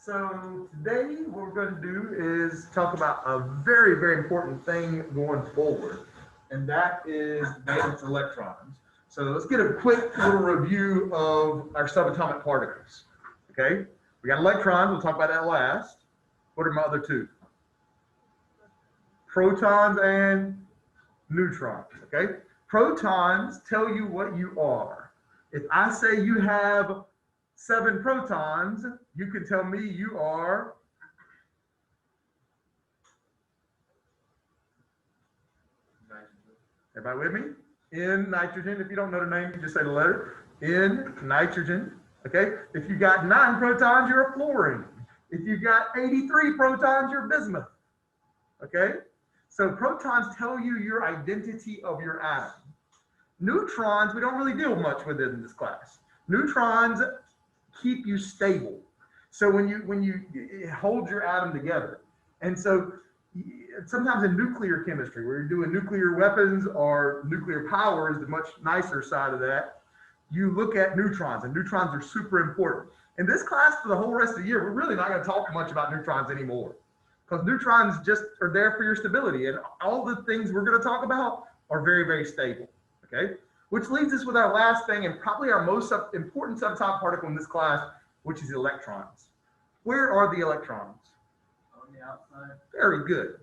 So today what we're going to do is talk about a very, very important thing going forward, and that is valence electrons. So let's get a quick little review of our subatomic particles. Okay, we got electrons, we'll talk about that last. What are my other two? Protons and neutrons, okay? Protons tell you what you are. If I say you have 7 protons, you can tell me you are everybody with me? In nitrogen. If you don't know the name, you just say the letter. In nitrogen. Okay? If you got 9 protons, you're a fluorine. If you got 83 protons, you're bismuth. Okay? So protons tell you your identity of your atom. Neutrons, we don't really deal much with it in this class. Neutrons keep you stable. So when you hold your atom together. And so sometimes in nuclear chemistry, where you're doing nuclear weapons or nuclear power is the much nicer side of that, you look at neutrons, and neutrons are super important. In this class, for the whole rest of the year, we're really not going to talk much about neutrons anymore, because neutrons just are there for your stability, and all the things we're going to talk about are very, very stable. Okay, which leads us with our last thing, and probably our most important subatomic particle in this class, which is electrons. Where are the electrons? On the outside. Very good.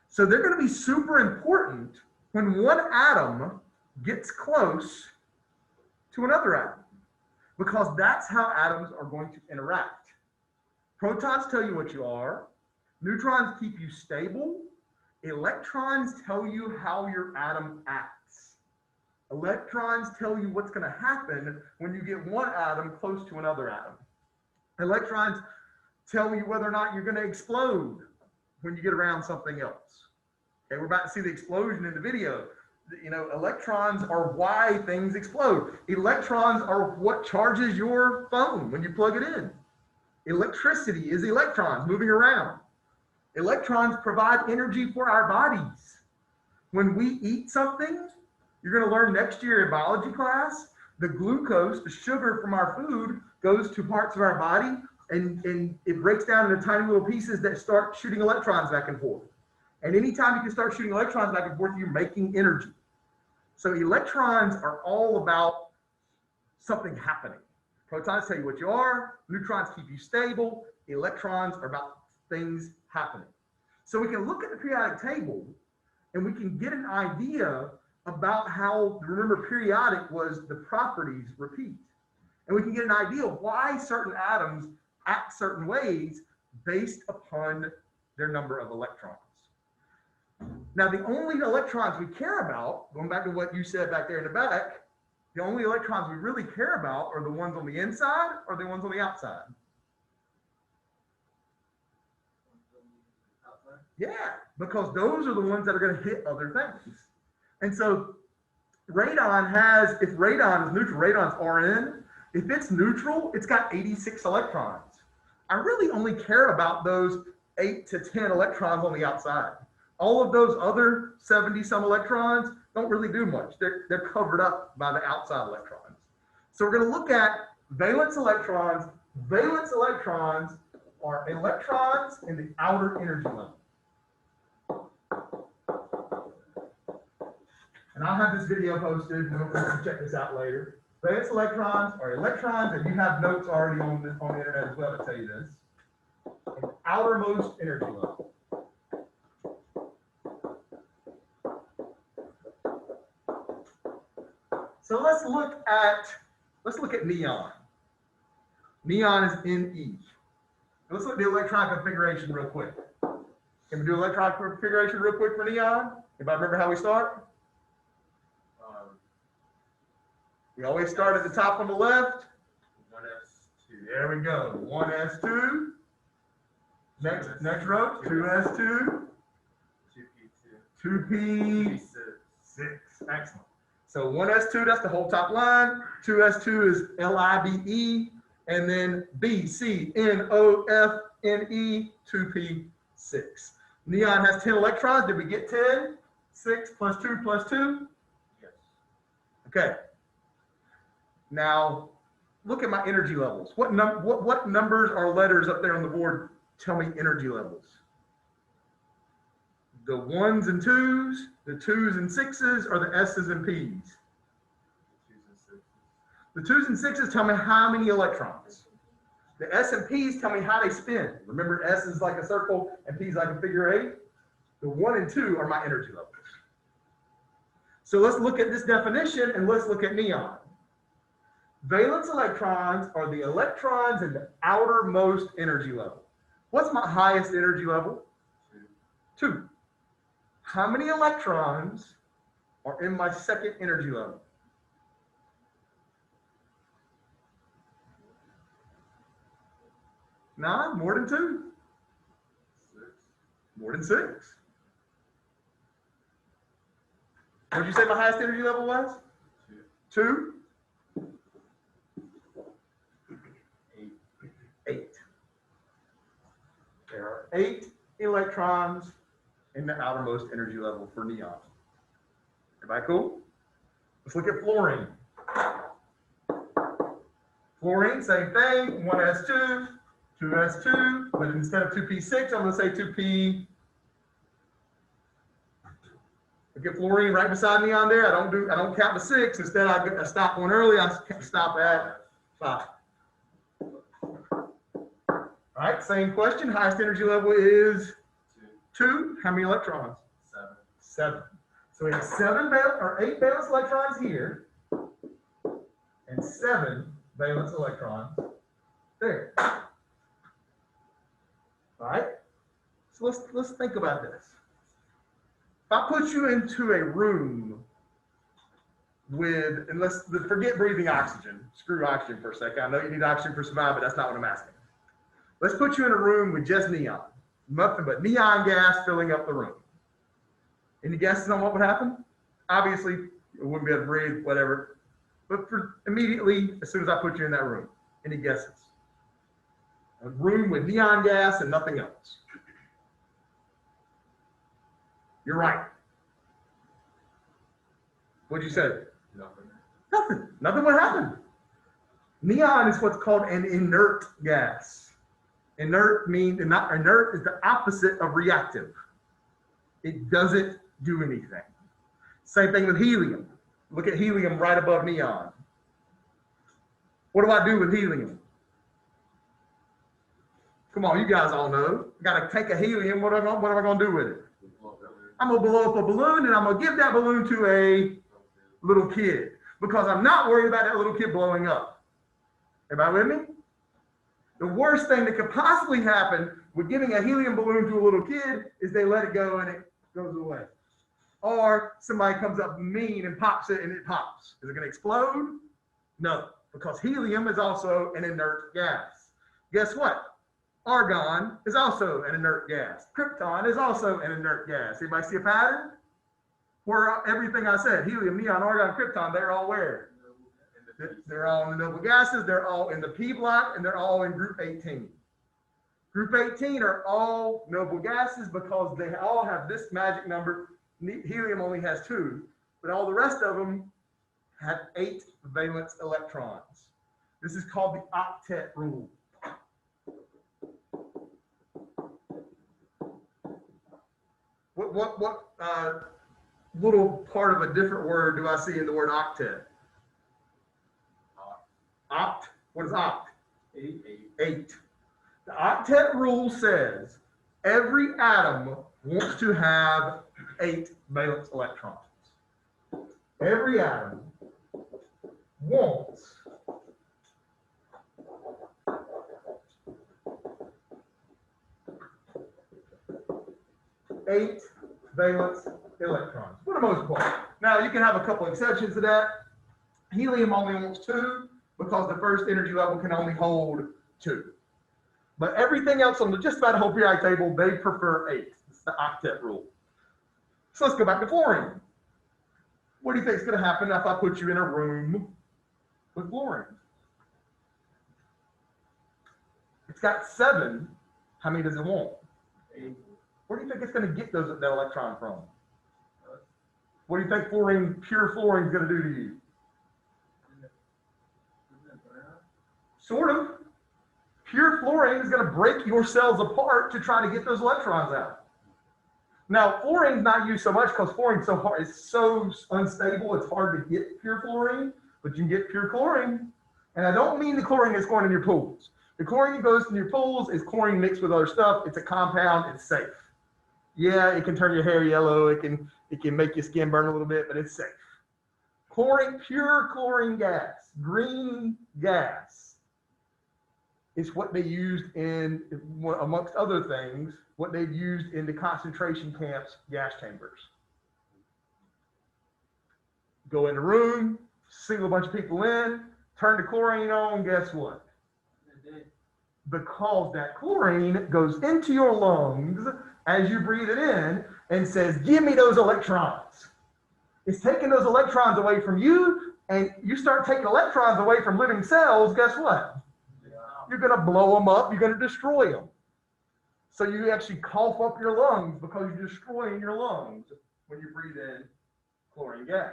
So they're going to be super important when one atom gets close to another atom, because that's how atoms are going to interact. Protons tell you what you are. Neutrons keep you stable. Electrons tell you how your atom acts. Electrons tell you what's going to happen when you get one atom close to another atom. Electrons tell you whether or not you're going to explode when you get around something else. Okay, we're about to see the explosion in the video. You know, electrons are why things explode. Electrons are what charges your phone when you plug it in. Electricity is electrons moving around. Electrons provide energy for our bodies. When we eat something, you're going to learn next year in biology class, the glucose, the sugar from our food, goes to parts of our body, and it breaks down into tiny little pieces that start shooting electrons back and forth. And anytime you can start shooting electrons back and forth, you're making energy. So electrons are all about something happening. Protons tell you what you are. Neutrons keep you stable. Electrons are about things happening. So we can look at the periodic table and we can get an idea about how, remember, periodic was the properties repeat. And we can get an idea of why certain atoms act certain ways based upon their number of electrons. Now, the only electrons we care about, going back to what you said back there in the back, the only electrons we really care about are the ones on the inside or the ones on the outside? Yeah, because those are the ones that are going to hit other things. And so radon has, if radon is neutral, radon's Rn. If it's neutral, it's got 86 electrons. I really only care about those 8 to 10 electrons on the outside. All of those other 70 some electrons don't really do much. They're covered up by the outside electrons. So we're going to look at valence electrons. Valence electrons are electrons in the outer energy level. And I'll have this video posted. We'll check this out later. Valence electrons are electrons, and you have notes already on the internet as well to tell you this. In the outermost energy level. So let's look at neon. Neon is Ne. Let's look at the electron configuration real quick. Can we do electron configuration real quick for neon? Anybody remember how we start? We always start at the top on the left. 1s2. There we go. 1s2. Next row. 2s2. 2p6. Excellent. So 1s2, that's the whole top line. 2s2 is Libe, and then B, C, N, O, F, N, E, 2p6. Neon has 10 electrons. Did we get 10? 6 plus 2 plus 2? Yes. Okay. Now, look at my energy levels. What numbers or letters up there on the board tell me energy levels? The 1s and 2s, the 2s and 6s, or the S's and P's? The 2s and 6s tell me how many electrons. The S and P's tell me how they spin. Remember, S is like a circle and P is like a figure 8. The 1 and 2 are my energy levels. So let's look at this definition and let's look at neon. Valence electrons are the electrons in the outermost energy level. What's my highest energy level? 2. How many electrons are in my second energy level? 9, more than 2. 6. More than 6. What did you say my highest energy level was? 2. 8. There are 8 electrons in the outermost energy level for neon. Everybody cool? Let's look at fluorine. Fluorine, same thing, 1s2, 2s2, but instead of 2p6, I'm going to say 2p. Look at fluorine right beside neon there. I don't count to 6. Instead, I stop one early. I stop at 5. All right, same question. Highest energy level is 2. How many electrons? 7. So we have 8 valence electrons here, and 7 valence electrons there. All right. So let's think about this. If I put you into a room with, and let's forget breathing oxygen. Screw oxygen for a second. I know you need oxygen for survival, but that's not what I'm asking. Let's put you in a room with just neon. Nothing but neon gas filling up the room. Any guesses on what would happen? Obviously, you wouldn't be able to breathe, whatever. But immediately, as soon as I put you in that room, any guesses? A room with neon gas and nothing else. You're right. What'd you say? Nothing. Nothing would happen. Neon is what's called an inert gas. Inert means, inert is the opposite of reactive. It doesn't do anything. Same thing with helium. Look at helium right above neon. What do I do with helium? Come on, you guys all know. I got to take a helium. What am I going to do with it? I'm going to blow up a balloon, and I'm going to give that balloon to a little kid because I'm not worried about that little kid blowing up. Everybody with me? The worst thing that could possibly happen with giving a helium balloon to a little kid is they let it go and it goes away. Or somebody comes up mean and pops it and it pops. Is it going to explode? No, because helium is also an inert gas. Guess what? Argon is also an inert gas. Krypton is also an inert gas. Anybody see a pattern? Where everything I said, helium, neon, argon, krypton, they're all where? They're all in the noble gases, they're all in the P block, and they're all in group 18. Group 18 are all noble gases because they all have this magic number. Helium only has 2, but all the rest of them have 8 valence electrons. This is called the octet rule. What little part of a different word do I see in the word octet? Oct. What is oct? 8. The octet rule says every atom wants to have 8 valence electrons. Every atom wants 8 valence electrons, for the most part. Now, you can have a couple exceptions to that. Helium only wants 2 because the first energy level can only hold 2. But everything else on just about the whole periodic table, they prefer 8. It's the octet rule. So let's go back to fluorine. What do you think is going to happen if I put you in a room with fluorine? It's got 7. How many does it want? 8. Where do you think it's going to get that electron from? What do you think pure fluorine is going to do to you? Sort of. Pure fluorine is going to break your cells apart to try to get those electrons out. Now, fluorine's not used so much because fluorine's so hard, it's so unstable, it's hard to get pure fluorine, but you can get pure chlorine. And I don't mean the chlorine that's going in your pools. The chlorine that goes in your pools is chlorine mixed with other stuff. It's a compound, it's safe. Yeah, it can turn your hair yellow, it can make your skin burn a little bit, but it's safe. Chlorine, pure chlorine gas, green gas, is what they used in, amongst other things, what they've used in the concentration camps gas chambers. Go in the room, single a bunch of people in, turn the chlorine on, guess what? Because that chlorine goes into your lungs as you breathe it in and says, give me those electrons. It's taking those electrons away from you, and you start taking electrons away from living cells, guess what? You're going to blow them up, you're going to destroy them. So you actually cough up your lungs because you're destroying your lungs when you breathe in chlorine gas.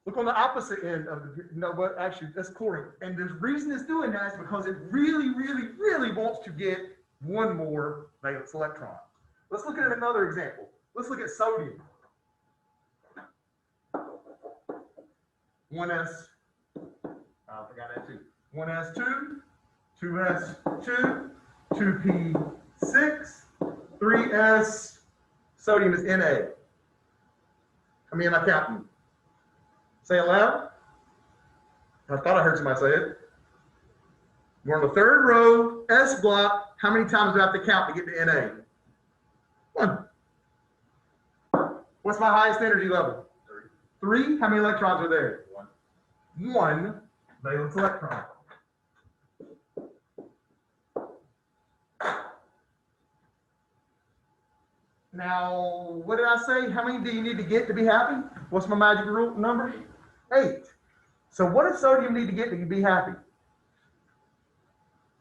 Look on the opposite end of the, no, but actually that's chlorine. And the reason it's doing that is because it really, really, really wants to get one more valence electron. Let's look at another example. Let's look at sodium. 1s, I forgot that too. 1s2, 2s2, 2p6, 3s, sodium is Na. How many am I counting? Say it loud. I thought I heard somebody say it. We're on the third row, S block. How many times do I have to count to get to Na? 1. What's my highest energy level? 3. How many electrons are there? 1 valence electron. Now, what did I say? How many do you need to get to be happy? What's my magic rule number? 8. So what does sodium need to get to be happy?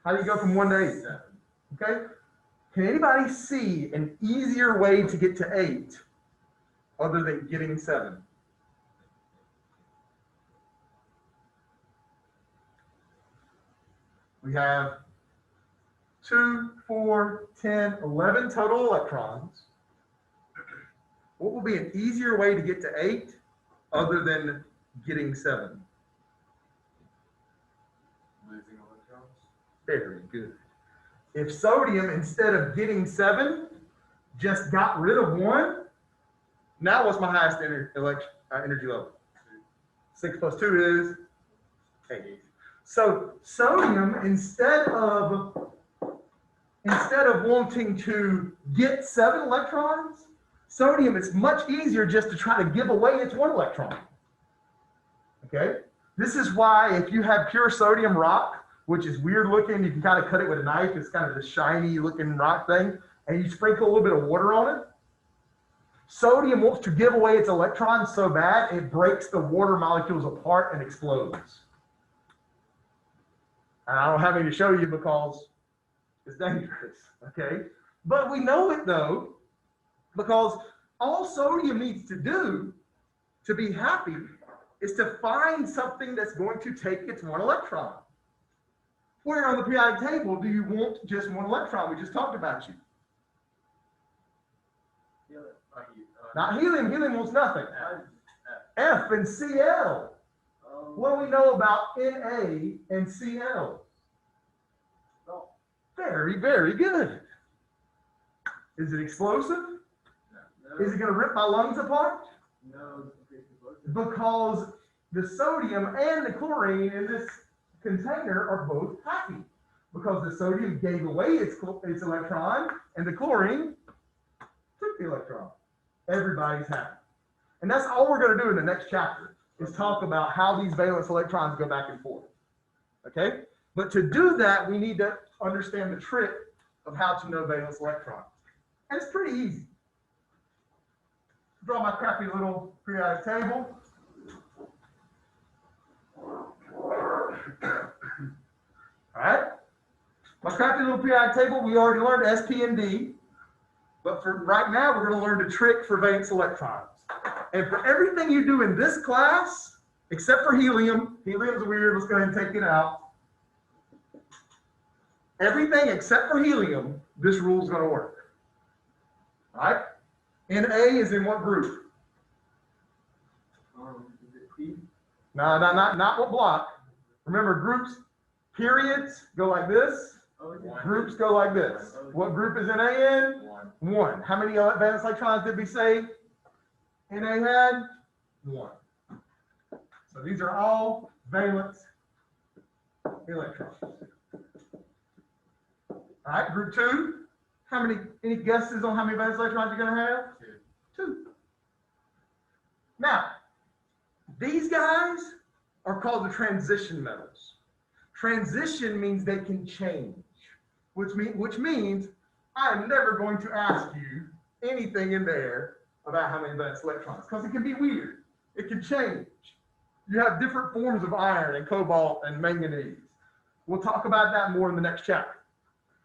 How do you go from 1 to 8? Okay. Can anybody see an easier way to get to 8 other than getting 7? We have 2, 4, 10, 11 total electrons. What will be an easier way to get to 8 other than getting 7? Losing electrons. Very good. If sodium, instead of getting 7, just got rid of 1, now what's my highest energy level? 6 plus 2 is 8. So sodium, instead of wanting to get 7 electrons, sodium, it's much easier just to try to give away its 1 electron. Okay? This is why if you have pure sodium rock, which is weird looking, you can kind of cut it with a knife, it's kind of this shiny looking rock thing, and you sprinkle a little bit of water on it. Sodium wants to give away its electrons so bad, it breaks the water molecules apart and explodes. And I don't have any to show you because it's dangerous, okay? But we know it though, because all sodium needs to do to be happy is to find something that's going to take its 1 electron. Where on the periodic table do you want just 1 electron? We just talked about you. Not helium. Helium wants nothing. F and Cl. What do we know about Na and Cl? Very, very good. Is it explosive? No. Is it going to rip my lungs apart? No. Because the sodium and the chlorine in this container are both happy. Because the sodium gave away its electron and the chlorine took the electron. Everybody's happy. And that's all we're going to do in the next chapter is talk about how these valence electrons go back and forth. Okay? But to do that, we need to understand the trick of how to know valence electrons. And it's pretty easy. Draw my crappy little periodic table. All right? My crappy little periodic table, we already learned S, P, and D. But for right now, we're going to learn the trick for valence electrons. And for everything you do in this class, except for helium, helium's weird, let's go ahead and take it out. Everything except for helium, this rule is going to work. All right? Na is in what group? Is it P? No, not what block. Remember, groups, periods go like this. Oh, yeah. Groups go like this. What group is Na in? One. How many valence electrons did we say Na had? One. So these are all valence electrons. All right, group 2. Any guesses on how many valence electrons you're going to have? Two. Now, these guys are called the transition metals. Transition means they can change, which means I'm never going to ask you anything in there about how many valence electrons, because it can be weird. It can change. You have different forms of iron and cobalt and manganese. We'll talk about that more in the next chapter.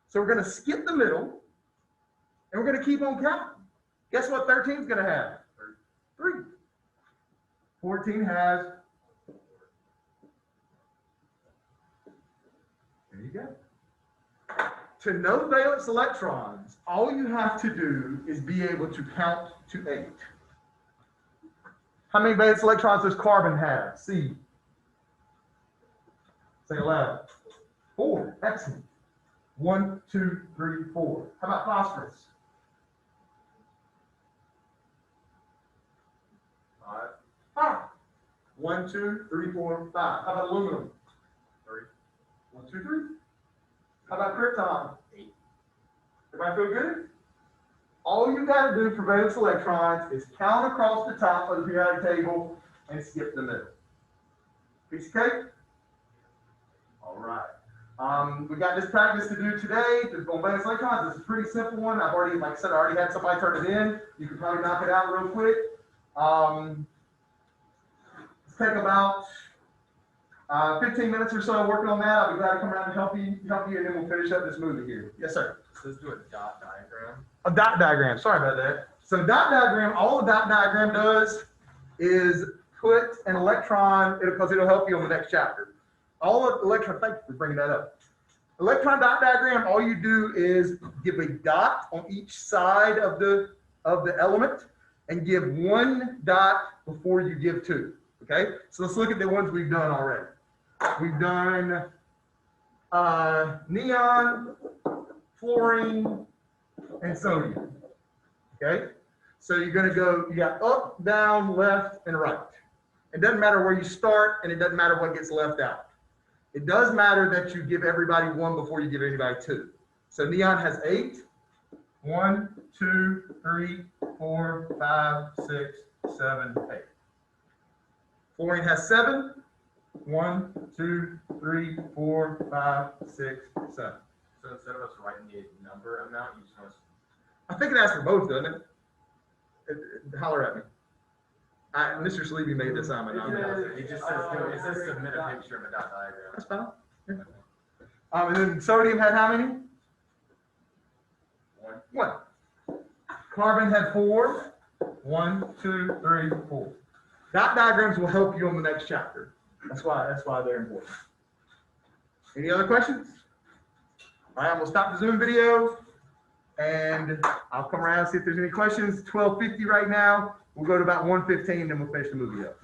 So we're going to skip the middle, and we're going to keep on counting. Guess what 13 is going to have? 3. 14 has. There you go. To know valence electrons, all you have to do is be able to count to 8. How many valence electrons does carbon have? C. Say it loud. 4. Excellent. 1, 2, 3, 4. How about phosphorus? 5. 1, 2, 3, 4, 5. How about aluminum? 3. 1, 2, 3. How about krypton? 8. Everybody feel good? All you got to do for valence electrons is count across the top of the periodic table and skip the middle. Piece of cake? All right. We got this practice to do today. Just on valence electrons. This is a pretty simple one. I've already, like I said, I already had somebody turn it in. You can probably knock it out real quick. Let's take about 15 minutes or so working on that. I'll be glad to come around and help you, and then we'll finish up this movie here. Yes, sir. So let's do a dot diagram. A dot diagram. Sorry about that. So dot diagram, all a dot diagram does is put an electron, because it'll help you on the next chapter. All an electron, thank you for bringing that up. Electron dot diagram, all you do is give a dot on each side of the element and give one dot before you give 2. Okay? So let's look at the ones we've done already. We've done neon, fluorine, and sodium. Okay? So you're going to go, you got up, down, left, and right. It doesn't matter where you start, and it doesn't matter what gets left out. It does matter that you give everybody 1 before you give anybody 2. So neon has 8. 1, 2, 3, 4, 5, 6, 7, 8. Fluorine has 7. 1, 2, 3, 4, 5, 6, 7. So instead of us writing the number amount, you just want to. I think it asks for both, doesn't it? Holler at me. Mr. Sleevey made the assignment. It just says submit a picture of a dot diagram. That's fine. Yeah. And then sodium had how many? 1. Carbon had 4. 1, 2, 3, 4. Dot diagrams will help you on the next chapter. That's why they're important. Any other questions? All right, I'm gonna stop the Zoom video, and I'll come around and see if there's any questions. 12:50 right now. We'll go to about 1:15, then we'll finish the movie up.